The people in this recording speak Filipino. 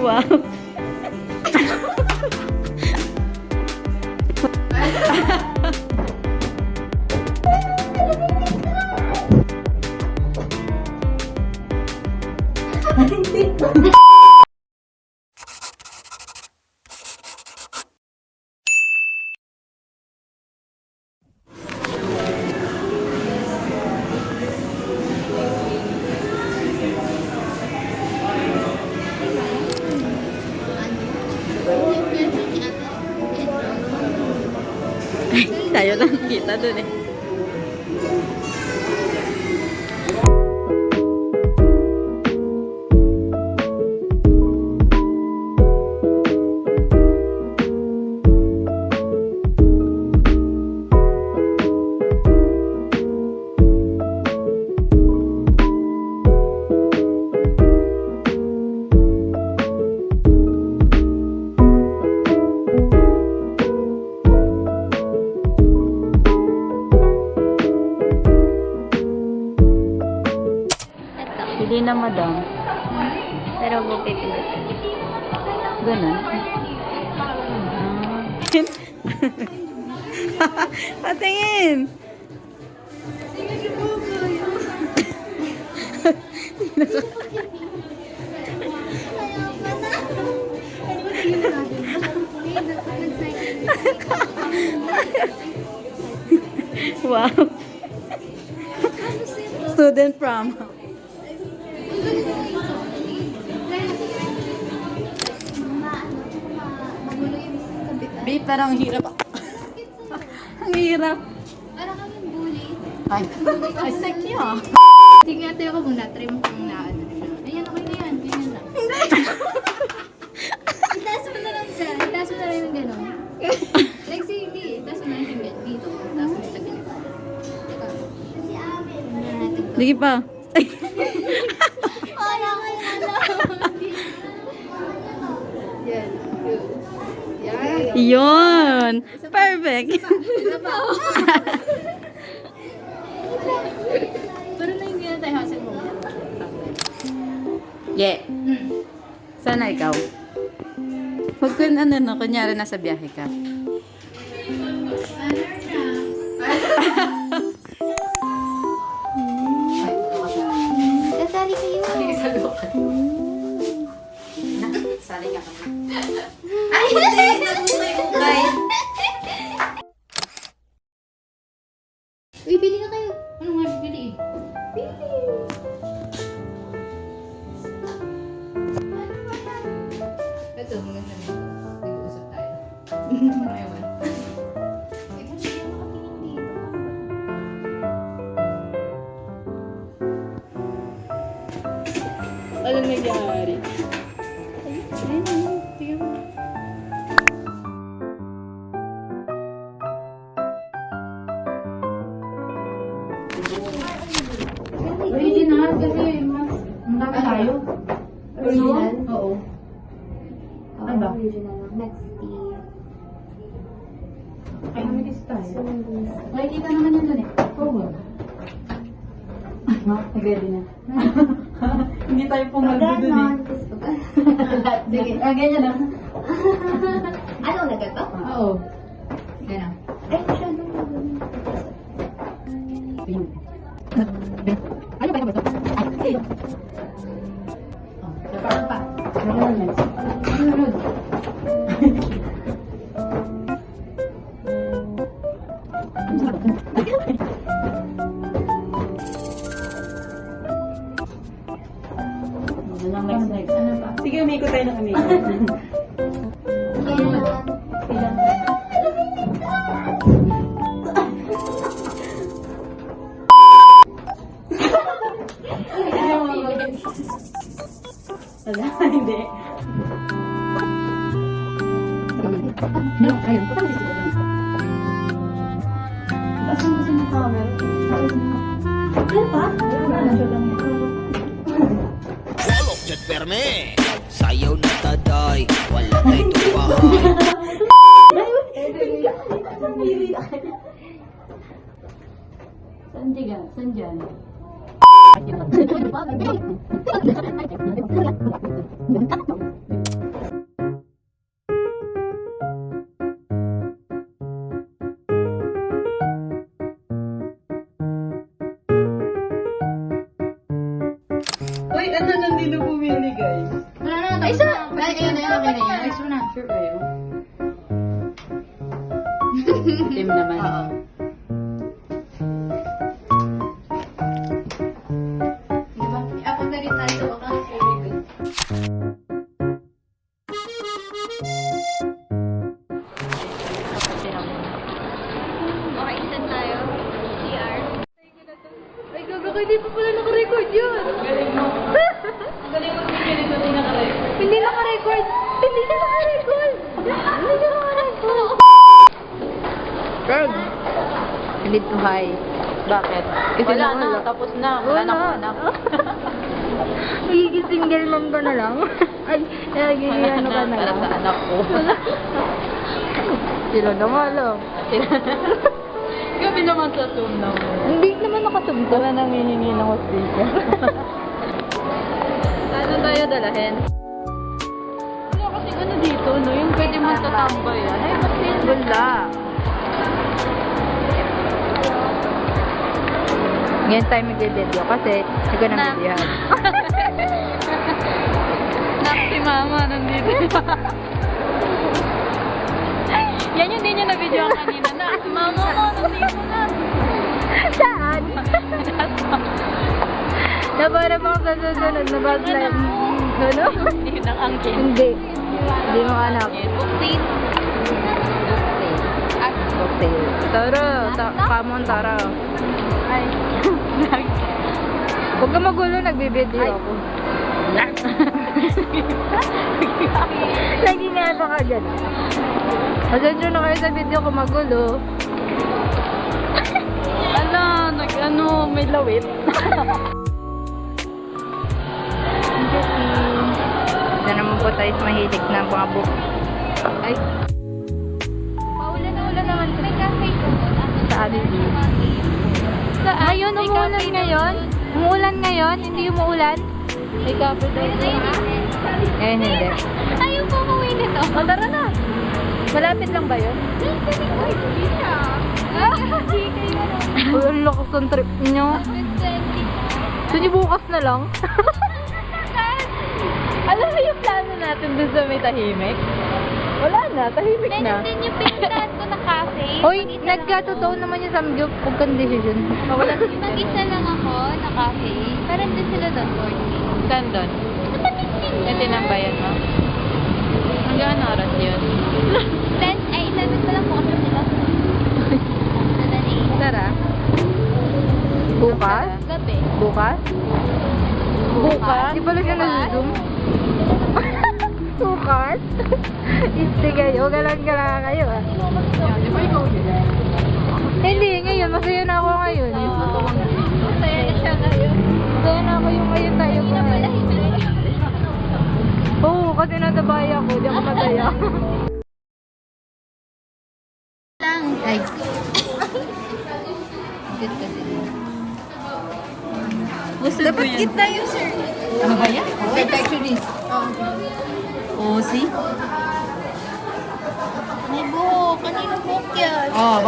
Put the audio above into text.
Wow. Tayo lang kita dun eh. Hindi na madam. Pero mo pipindot. Ganun. Patingin! Wow. Student prom. Babe, parang hirap. Ang hirap. Parang kami bully. Ay, sick niya. Sige ate ako muna, try mo kung naano siya. Ayan, okay na yan. Ganyan lang. Itaas mo na lang siya. Itaas mo na lang yung gano'n. Like, hindi. Itaas mo na lang yung gano'n. Dito. Itaas mo sa gano'n. Teka. Tingnan natin to. Sige pa. Parang yan. Good. Yan. Yun. Perfect. Isa pa. Pero na yung gano'n tayo hasil mo. Yeah. Sana ikaw. Huwag ko kunyari nasa biyahe ka. Kasali kayo. Sali nga kami. Ay, hindi! Nagukay-ukay. Uy, bili na kayo. Ano nga bibili eh? Bili! Ito, maganda na ito. Nag-uusap tayo. Ewan. Eh, kasi hindi ako makatingin dito. Anong nangyari? Ayun, tingnan mo. Original kasi mas matapos tayo. Original? Oo. Ano ba? Original lang. Next year. Ay, namigis tayo. Makikita naman yan dun eh. Oo. No, nag-ready na. Hindi tayo pumaldo dun eh. Sige. Ganyan lang. Ano, nagkato? Oo. Ganyan. Ay, masyadong magaling. Ano ba ito? Ay, parang pa. Ano? Next. Ano pa? Sige, umikot tayo ng umikot. Ilan? Wala, hindi. Ayun. Taas mo kasi ng camera. Ano pa? Walok dyan perme, sayaw na taday, wala tayo tubahay. Saan dyan? Saan dyan? Ganda nang dino pumili, guys. Wala na, tapos na. Ay, ayun na yun, okay na yun. Ay, so na. Sure kayo? Team naman. Oo. Diba? Ako na rin tayo. Ako na very good. Okay, saan tayo? CR. Ay, gaga, hindi pa pala naka-record yun. Galing mo. Ang galing mo pumili ko, hindi naka-record. Hindi naka-record. Hindi siya naka-record. Hindi siya naka-record. Girl, you need to high. Bakit? Kasi wala na, tapos na. Wala na akong anak. Magiging single mom ka na lang. Ay, nagiging ano ka na Para lang. sa anak ko. Sila na nga lang. Gabi naman sa Zoom na. Hindi naman nakasumto. Wala nang hihingi ng hostisya. Saan tayo dalahin? Wala kasi ano dito, no? Yung pwede mo sa tambay, Ay, wala. Ngayon tayo mag-video kasi hindi ko na videohan. Nak, si mama nandito. Yan yung di niya na-video kanina. Nak, si mama mo nandito na. Saan? Na para bang sa susunod na bagline. Ano? Hindi ng angkin. Hindi. Hindi mo anak. Buksin. Okay. Tara. Kamon tara. Ay. Huwag ka magulo, nagbibideo ako. Lagi nga ba ka dyan? Pasensya na kayo sa video ko magulo. Ano, may lawit. Ito naman po tayo sa mahilig na mga book. Ay. Paulan na ulan naman. May cafe ko. Saan? Ngayon, umuulan ngayon? Umuulan ngayon? Hindi umuulan? May cafe daw. Eh, hindi. Tayo po umuwi nito. O, tara na. Malapit lang ba yun? Uy, ang lakas ng trip nyo. So, di bukas na lang. Alam mo yung plano natin dun sa may tahimik? Wala na, tahimik na. Then yung pinuntahan ko na cafe. Hoy, nagkatotoo naman yung samgyup. Huwag kang decision. Wala. Mag-isa lang ako na cafe. Parang doon sila doon, 40. Saan doon? Yung tinambayan mo? Hanggang ano oras yun? 11 pa lang po kasi sila. Tara. Bukas? Gabi. Bukas? Bukas? Di pala siya nag-zoom. Bukas? Hindi kayo. Galang-galang kayo ah. Di ba ikaw yun? Hindi, ngayon. Masaya na ako ngayon. Masaya na siya ngayon. Masaya na ako yung ngayon tayo Hindi na pala kumain. hindi. Oo, kasi natabay ako. Di ako masaya. Lang. Ay. Good kasi. Dapat kita yun, sir. Ano ba yan? Perfectionist. Oh, see? May buhok. Kanino buhok yan? Oh,